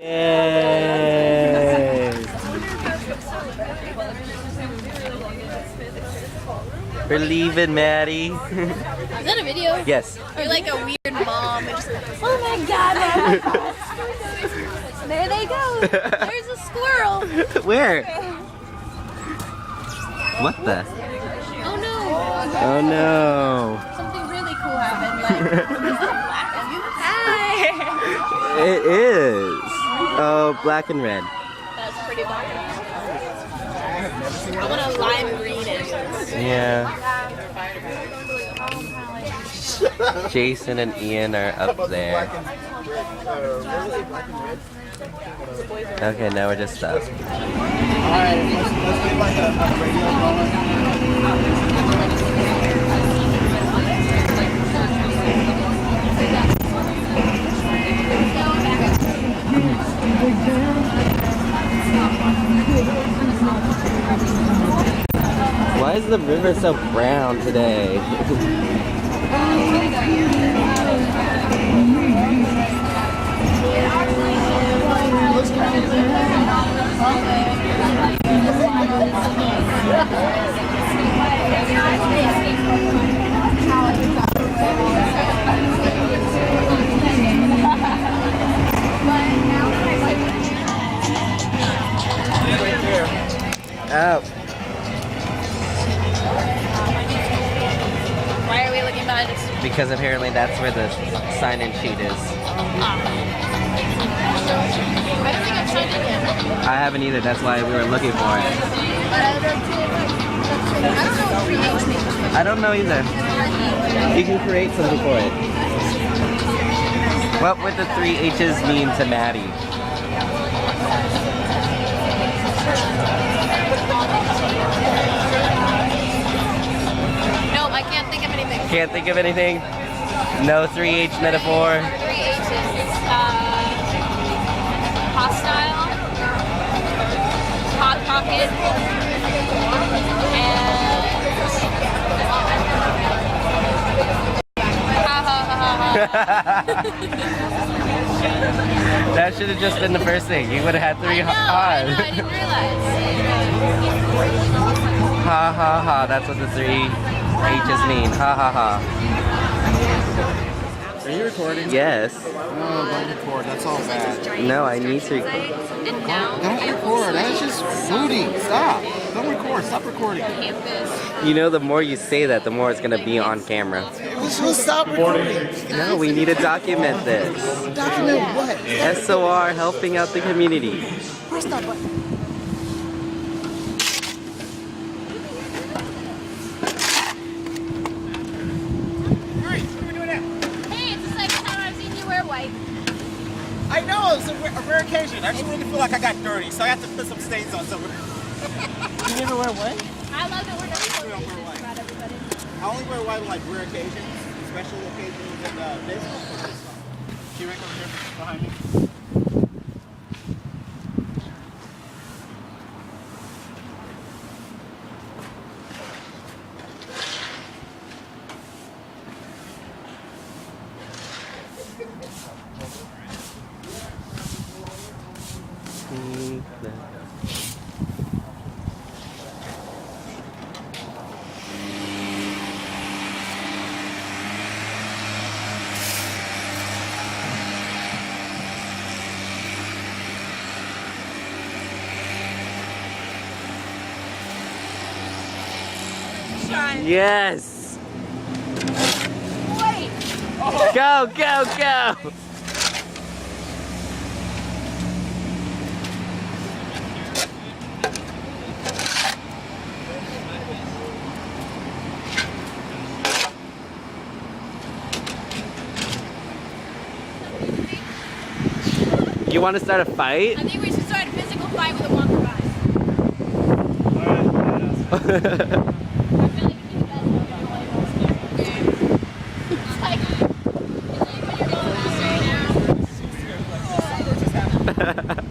Yay! We're leaving, Maddie. Is that a video? Yes. You're like a weird mom. And just, oh my god. There they go. There's a squirrel. Where? What the? Oh no. Oh no. Something really cool happened. Like, is that black and you? Hi. It is. Oh, black and red. That's pretty black and red. I want a lime green it. Yeah. Jason and Ian are up there. Okay, now we're just up. Alright, let's get like a radio going. Why is the river so brown today? Oh. Why are we looking behind us? Because apparently that's where the sign-in sheet is. I don't think I've signed in yet. I haven't either, that's why we were looking for it. I don't know either. You can create something for it. What would the 3 H's mean to Maddie? Nope, I can't think of anything. Can't think of anything? No 3H metaphor? 3 H's. Hostile. Hot pocket. And... Ha ha ha ha ha. That should have just been the first thing. You would have had 3 I ha's. didn't realize. Ha ha ha, that's what the 3 H's mean. Ha ha ha. Are you recording? Yes. No, don't record. That's all bad. No, I need to. And now Don't record. That's just booty. Stop. Don't record. Stop recording. campus. You know, the more you say that, the more it's going to be on camera. We'll stop recording. No, we need to document this. Document what? SOR helping out the community. Press that button. Hey, it's the second time I've seen you wear white. I know, it's a rare occasion. I just really feel like I got dirty, so I have to put some stains on somewhere. You never wear what? I love that we're not I don't wear white. about everybody. I only wear white on like rare occasions, special occasions, and baseball. She right over here behind me. Yes! Wait! Go, go, go! You want to start a fight? I think we should start a physical fight with a walker by. I feel like you do that. It's like when you're going faster now.